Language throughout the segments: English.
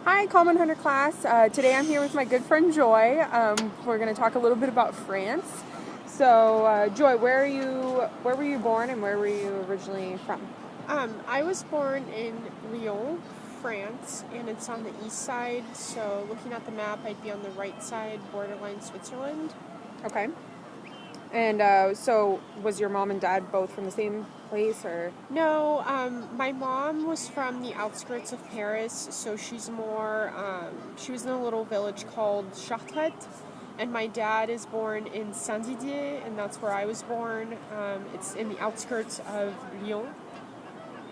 Hi, Common Hunter class. Today I'm here with my good friend Joy. We're going to talk a little bit about France. So, Joy, where were you born and where were you originally from? I was born in Lyon, France, and it's on the east side. So, looking at the map, I'd be on the right side, borderline Switzerland. Okay. And so, was your mom and dad both from the same place, or? No, my mom was from the outskirts of Paris, so she was in a little village called Chartres. And my dad is born in Saint-Didier, and that's where I was born. It's in the outskirts of Lyon.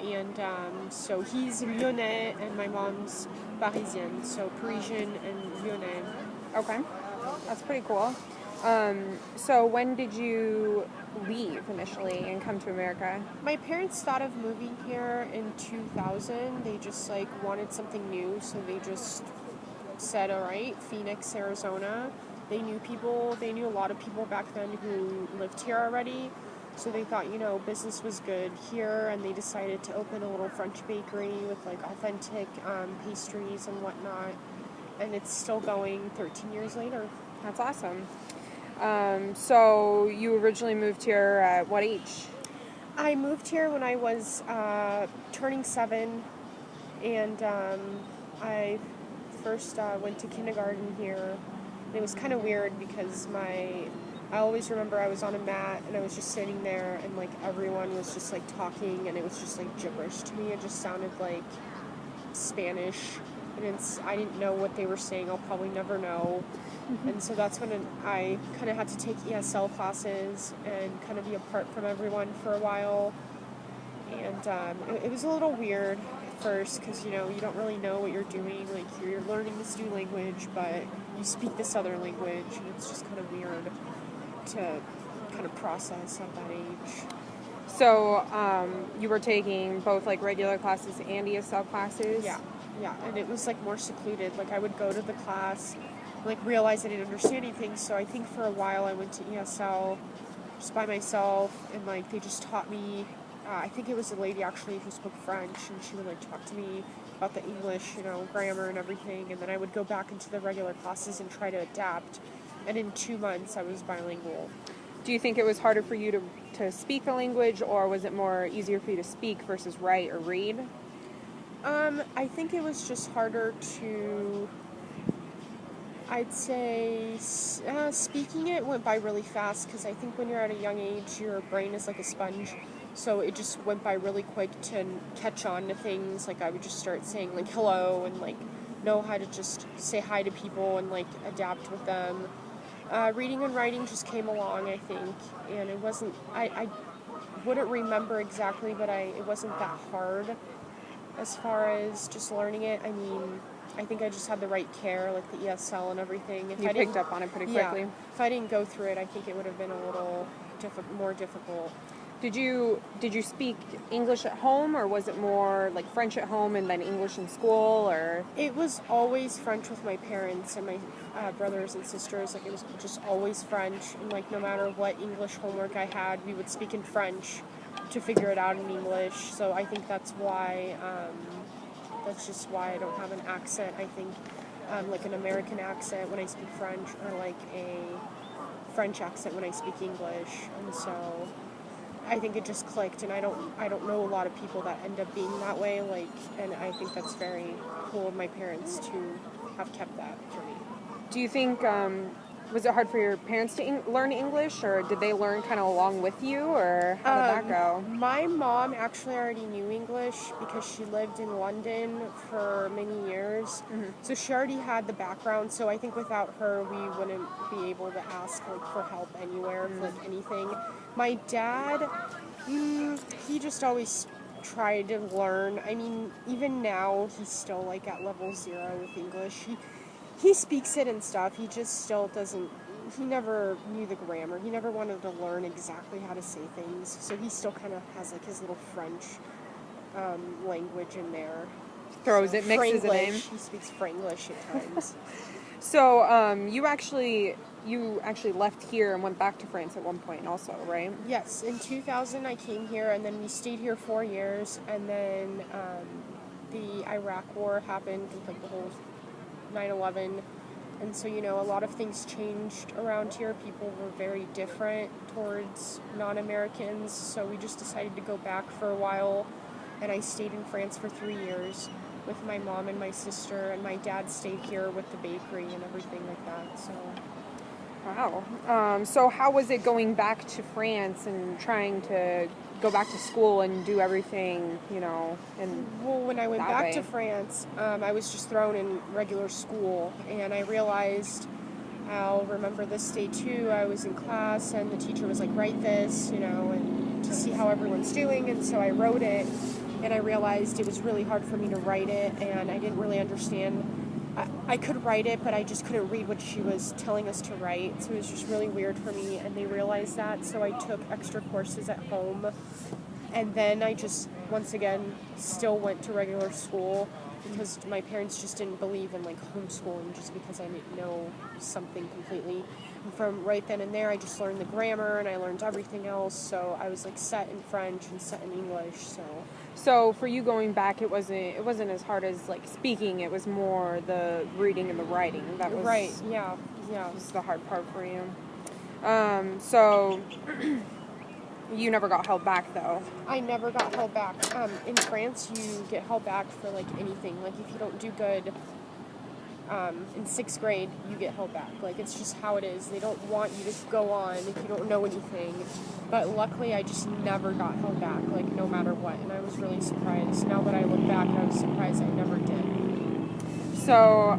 And so he's Lyonnais and my mom's Parisienne, so Parisian and Lyonnais. Okay, that's pretty cool. So, when did you leave initially and come to America? My parents thought of moving here in 2000. They just wanted something new, so they just said, "All right, Phoenix, Arizona." They knew a lot of people back then who lived here already. So they thought, business was good here, and they decided to open a little French bakery with authentic pastries and whatnot. And it's still going 13 years later. That's awesome. So, you originally moved here at what age? I moved here when I was turning 7, and I first went to kindergarten here. And it was kind of weird because I always remember I was on a mat and I was just sitting there, and everyone was just talking, and it was just gibberish to me. It just sounded like Spanish, and I didn't know what they were saying. I'll probably never know. And so that's when I kind of had to take ESL classes and kind of be apart from everyone for a while. And it was a little weird at first because, you don't really know what you're doing. You're learning this new language, but you speak this other language, and it's just kind of weird to kind of process at that age. So, you were taking both regular classes and ESL classes? Yeah, and it was more secluded. I would go to the class, realize I didn't understand anything, so I think for a while I went to ESL just by myself, and they just taught me. I think it was a lady actually who spoke French, and she would talk to me about the English, grammar and everything, and then I would go back into the regular classes and try to adapt. And in 2 months, I was bilingual. Do you think it was harder for you to speak the language, or was it more easier for you to speak versus write or read? I think it was just harder to. I'd say speaking it went by really fast because I think when you're at a young age, your brain is like a sponge. So it just went by really quick to catch on to things. I would just start saying hello and know how to just say hi to people and adapt with them. Reading and writing just came along, I think, and it wasn't. I wouldn't remember exactly, but it wasn't that hard as far as just learning it. I mean, I think I just had the right care, the ESL and everything. You picked up on it pretty quickly. Yeah, if I didn't go through it, I think it would have been a little more difficult. Did you speak English at home, or was it more French at home and then English in school, or? It was always French with my parents and my brothers and sisters. It was just always French, and no matter what English homework I had, we would speak in French to figure it out in English. So I think that's why. That's just why I don't have an accent. I think an American accent when I speak French, or a French accent when I speak English, and so I think it just clicked. And I don't know a lot of people that end up being that way. And I think that's very cool of my parents to have kept that for me. Do you think was it hard for your parents to learn English, or did they learn kind of along with you, or how did that go? My mom actually already knew English because she lived in London for many years. Mm-hmm. So she already had the background. So I think without her, we wouldn't be able to ask for help anywhere, for anything. My dad, he just always tried to learn. I mean, even now, he's still at level 0 with English. He speaks it and stuff. He just still doesn't. He never knew the grammar. He never wanted to learn exactly how to say things. So he still kind of has his little French language in there. Throws it, mixes it in. He speaks Franglish at times. So you actually left here and went back to France at one point also, right? Yes, in 2000 I came here, and then we stayed here 4 years, and then the Iraq War happened, with, like, the whole 9/11. And so, you know, a lot of things changed around here. People were very different towards non-Americans. So we just decided to go back for a while. And I stayed in France for 3 years with my mom and my sister. And my dad stayed here with the bakery and everything like that. So, Wow. So how was it going back to France and trying to go back to school and do everything, you know, and well, when I went that back way? to France, I was just thrown in regular school. And I realized, I'll remember this day too, I was in class and the teacher was like, write this, you know, and to see how everyone's doing. And so I wrote it, and I realized it was really hard for me to write it, and I didn't really understand. I could write it, but I just couldn't read what she was telling us to write. So it was just really weird for me, and they realized that. So I took extra courses at home. And then I just, once again, still went to regular school because my parents just didn't believe in, like, homeschooling just because I didn't know something completely. And from right then and there, I just learned the grammar and I learned everything else. So I was, like, set in French and set in English. So for you going back, it wasn't as hard as like speaking. It was more the reading and the writing. That was Right, yeah. was the hard part for you. So you never got held back though. I never got held back. In France, you get held back for, like, anything. Like, if you don't do good in 6th grade, you get held back. Like, it's just how it is. They don't want you to go on if you don't know anything. But luckily, I just never got held back, like, no matter what. And I was really surprised. Now that I look back, I was surprised I never did. So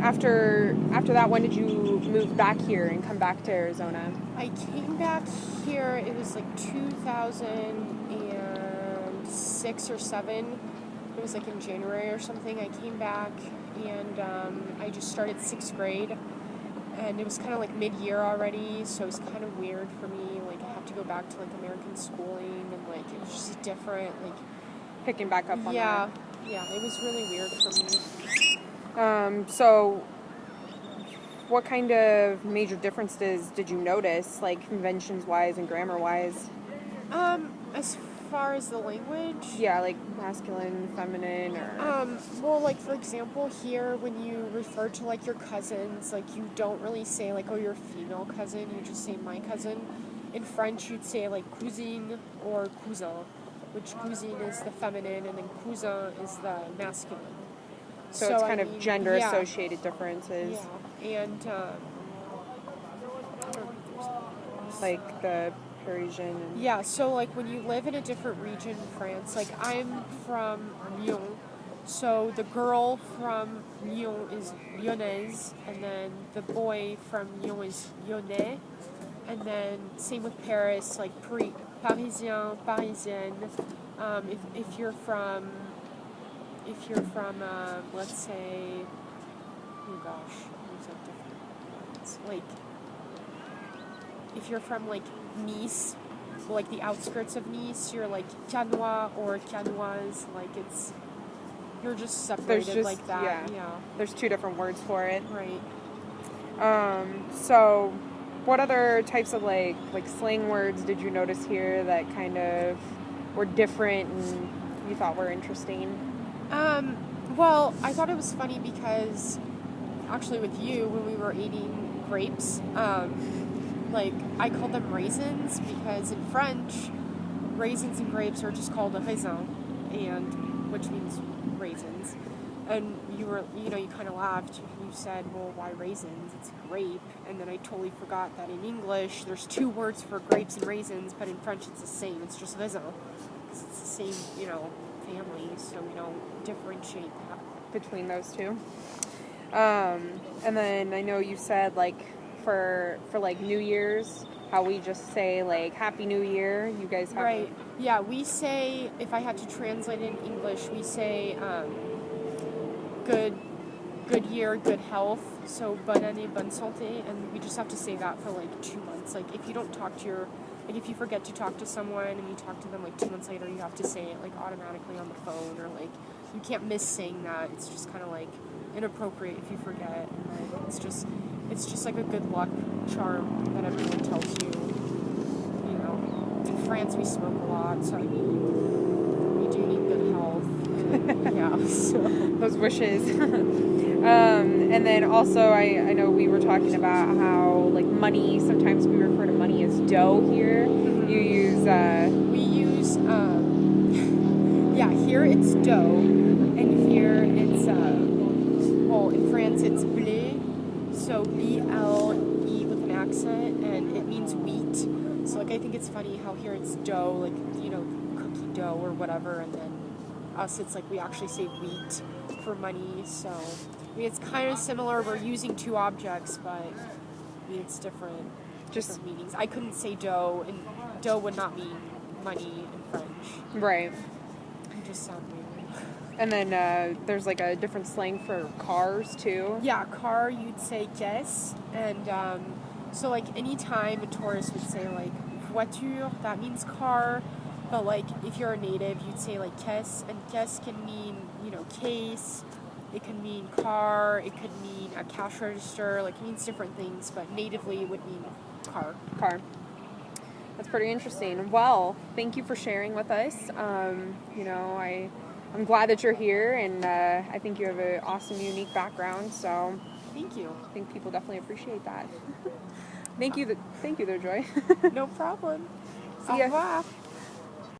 after that, when did you move back here and come back to Arizona? I came back here, it was like 2006 or 7. It was like in January or something. I came back and I just started 6th grade. And it was kind of like mid-year already, so it was kind of weird for me. Like, I have to go back to, like, American schooling, and, like, it was just different. Like, Picking back up on yeah, it was really weird for me. So what kind of major differences did you notice, like conventions-wise and grammar-wise? As far as the language, Yeah, like masculine, feminine, or... well, like, for example, here when you refer to, like, your cousins, like, you don't really say, like, oh, you're a female cousin. You just say my cousin. In French, you'd say, like, cousine or cousin, which cousine is the feminine, and then cousin is the masculine. So it's kind of yeah, gender-associated differences, yeah, and like the Parisian. And... yeah. So, like, when you live in a different region in France, like, I'm from Lyon, so the girl from Lyon is Lyonnaise, and then the boy from Lyon is Lyonnais, and then same with Paris, like Parisien, Parisienne. If you're from, let's say, oh gosh, there's a different ones. Like, if you're from, like, Nice, like the outskirts of Nice, you're like Canois or Canoise. Like, you're just separated like that. Yeah. There's 2 different words for it. Right. So what other types of like slang words did you notice here that kind of were different and you thought were interesting? Well, I thought it was funny because actually with you, when we were eating grapes, like, I called them raisins because in French, raisins and grapes are just called a raisin, and which means raisins. And you kind of laughed. You said, well, why raisins? It's grape. And then I totally forgot that in English, there's 2 words for grapes and raisins, but in French it's the same. It's just raisin. It's the same, family, so we don't differentiate that. Between those 2. And then I know you said, like, for like New Year's, how we just say, like, Happy New Year. You guys have... Right. Yeah, we say, if I had to translate in English, we say good year, good health. So, bonne année, bonne santé. And we just have to say that for, like, 2 months. Like, if you don't talk to if you forget to talk to someone and you talk to them, like, 2 months later, you have to say it, like, automatically on the phone, or, like, you can't miss saying that. It's just kind of, like, inappropriate if you forget. And, like, it's just like a good luck charm that everyone tells you. In France we smoke a lot, so I mean, we do need good health. And, So. Those wishes. And then also, I know we were talking about how, like, money, sometimes we refer to money as dough here. You use, We use, here it's dough, and here it's, in France it's blé, so B-L-E with an accent, and it means wheat. So, like, I think it's funny how here it's dough, like, cookie dough or whatever, and then us, it's like we actually say wheat for money, so, I mean, it's kind of similar. We're using two objects, but, I mean, it's different meanings. I couldn't say dough, and dough would not mean money in French. right. It just sound weird. And then there's, like, a different slang for cars, too. Yeah, car, you'd say caisse, and so, like, anytime a tourist would say, like, voiture, that means car, but, like, if you're a native, you'd say, like, caisse, and caisse can mean, case, it can mean car, it could mean a cash register, like, it means different things, but natively it would mean car. Car. That's pretty interesting. Well, thank you for sharing with us. I'm glad that you're here, and I think you have an awesome, unique background, so Thank you. I think people definitely appreciate that. Thank you there, Joy. No problem. See ya. Au revoir.